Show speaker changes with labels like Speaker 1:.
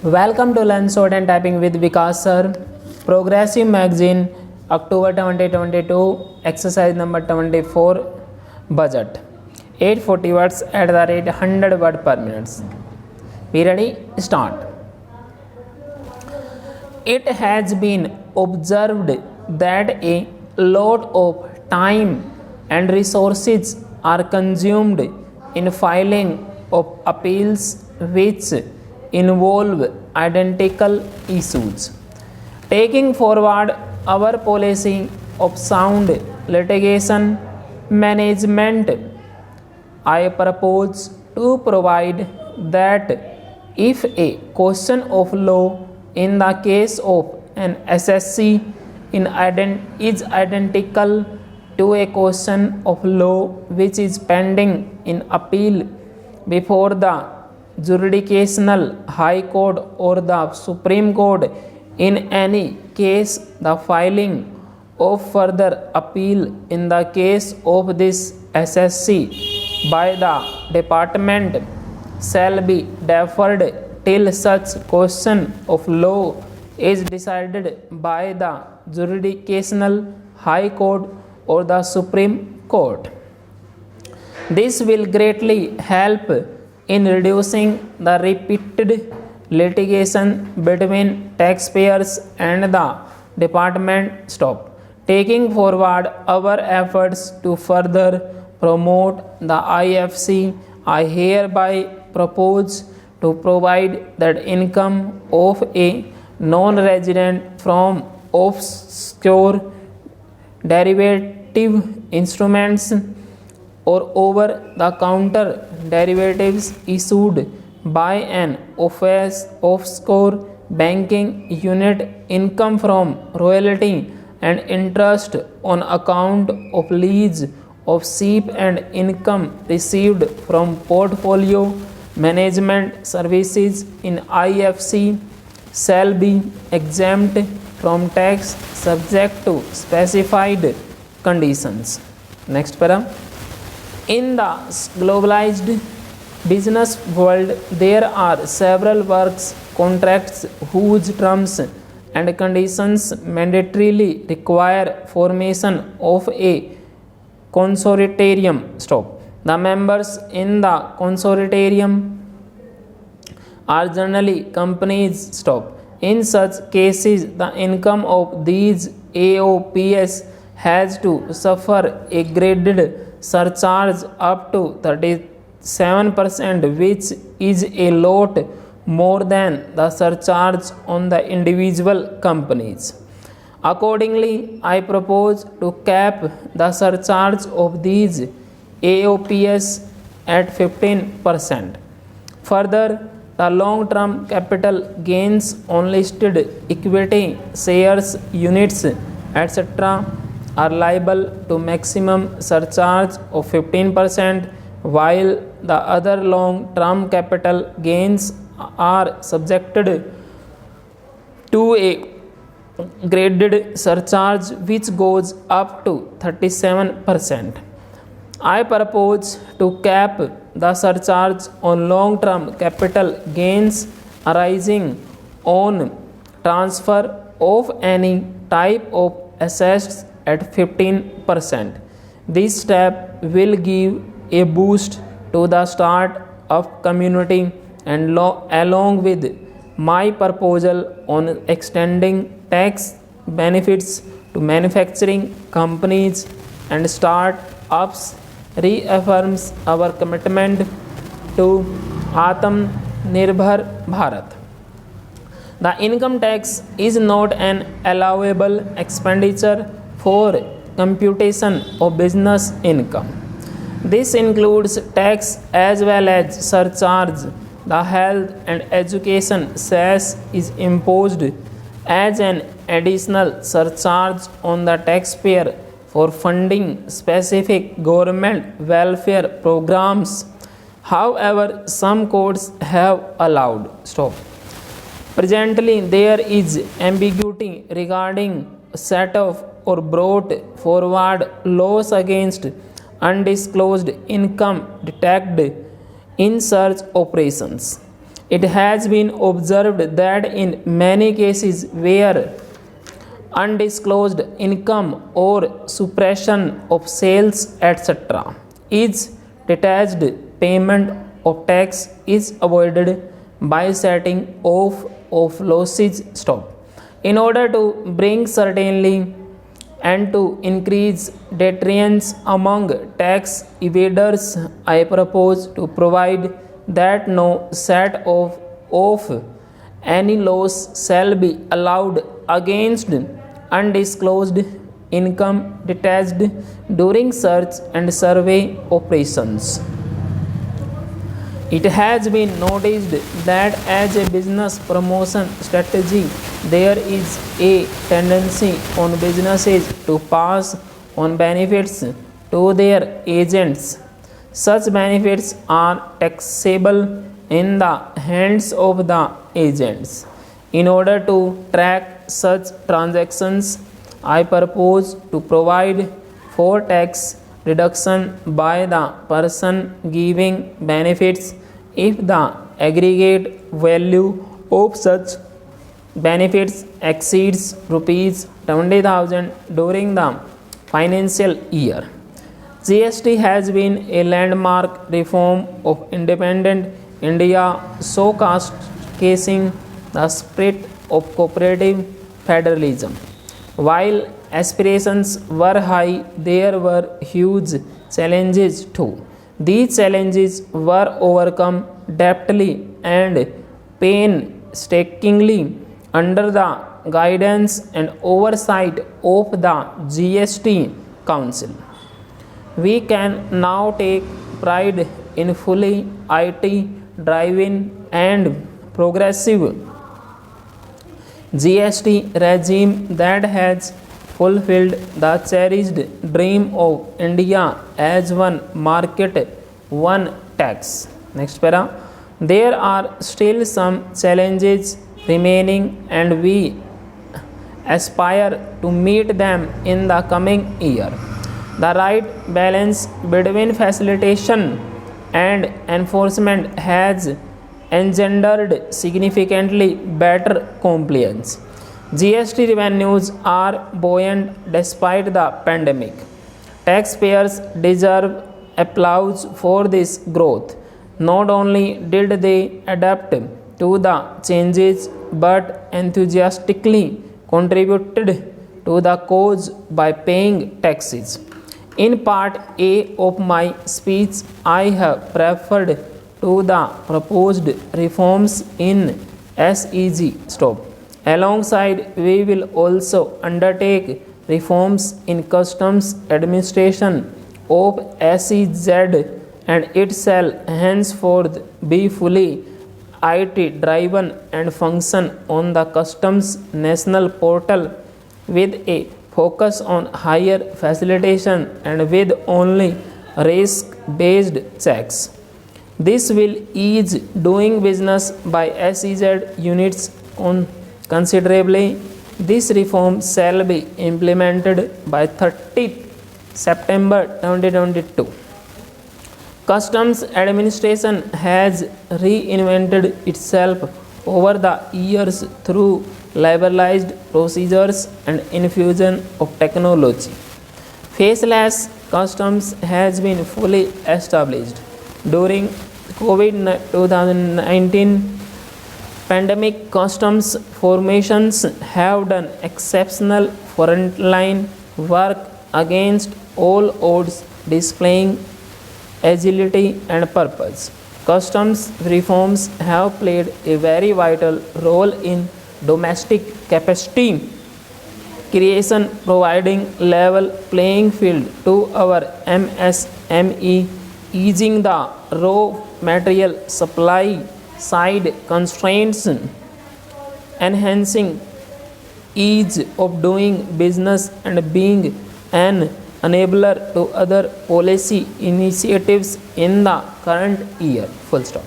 Speaker 1: Welcome to Learn Short and Typing with Vikas sir. Progressive Magazine, October 2022, exercise number 24, budget. 840 words at the rate 100 word per minute. Be ready? Start. It has been observed that a lot of time and resources are consumed in filing of appeals which involve identical issues. Taking forward our policy of sound litigation management, I propose to provide that if a question of law in the case of an SSC is identical to a question of law which is pending in appeal before the jurisdictional High Court or the Supreme Court, in any case the filing of further appeal in the case of this SSC by the department shall be deferred till such question of law is decided by the jurisdictional High Court or the Supreme Court. This will greatly help in reducing the repeated litigation between taxpayers and the department. Taking forward our efforts to further promote the IFC, I hereby propose to provide that income of a non-resident from obscure derivative instruments or over-the-counter derivatives issued by an offshore banking unit, income from royalty and interest on account of lease of ship, and income received from portfolio management services in IFC shall be exempt from tax subject to specified conditions. Next para. In the globalized business world, there are several works contracts whose terms and conditions mandatorily require formation of a consortium. The members in the consortium are generally companies. In such cases, the income of these AOPs has to suffer a graded surcharge up to 37%, which is a lot more than the surcharge on the individual companies. Accordingly, I propose to cap the surcharge of these AOPs at 15%. Further, the long-term capital gains on listed equity shares, units, etc. are liable to maximum surcharge of 15%, while the other long-term capital gains are subjected to a graded surcharge which goes up to 37%. I propose to cap the surcharge on long-term capital gains arising on transfer of any type of assets at 15%. This step will give a boost to the start of community, and along with my proposal on extending tax benefits to manufacturing companies and start-ups, reaffirms our commitment to Atmanirbhar Bharat. The income tax is not an allowable expenditure for computation of business income. This includes tax as well as surcharge. The health and education cess is imposed as an additional surcharge on the taxpayer for funding specific government welfare programs. However, some courts have allowed. Presently, there is ambiguity regarding set of or brought forward laws against undisclosed income detected in search operations. It has been observed that in many cases where undisclosed income or suppression of sales etc. is detached, payment of tax is avoided by setting off of losses stop. In order to bring certainty and to increase deterrence among tax evaders, I propose to provide that no set of any loss shall be allowed against undisclosed income detached during search and survey operations. It has been noticed that as a business promotion strategy, there is a tendency on businesses to pass on benefits to their agents. Such benefits are taxable in the hands of the agents. In order to track such transactions, I propose to provide for tax reduction by the person giving benefits if the aggregate value of such benefits exceeds rupees 20,000 during the financial year. GST has been a landmark reform of independent India, showcasing the spirit of cooperative federalism. While aspirations were high, there were huge challenges too. These challenges were overcome deftly and painstakingly under the guidance and oversight of the GST Council. We can now take pride in fully IT driven and progressive GST regime that has fulfilled the cherished dream of India as one market, one tax. Next para. There are still some challenges remaining and we aspire to meet them in the coming year. The right balance between facilitation and enforcement has engendered significantly better compliance. GST revenues are buoyant despite the pandemic. Taxpayers deserve applause for this growth. Not only did they adapt to the changes but enthusiastically contributed to the cause by paying taxes. In part A of my speech, I have referred to the proposed reforms in SEZ stop. Alongside, we will also undertake reforms in customs administration of SEZ and it shall henceforth be fully IT driven and function on the customs national portal with a focus on higher facilitation and with only risk based checks. This will ease doing business by SEZ units considerably. This reform shall be implemented by 30th September 2022. Customs administration has reinvented itself over the years through liberalized procedures and infusion of technology. Faceless customs has been fully established. During COVID-19 pandemic, customs formations have done exceptional frontline work against all odds, displaying agility and purpose. Customs reforms have played a very vital role in domestic capacity creation, providing level playing field to our MSME, easing the raw material supply side constraints, enhancing ease of doing business and being an enabler to other policy initiatives in the current year. Full stop.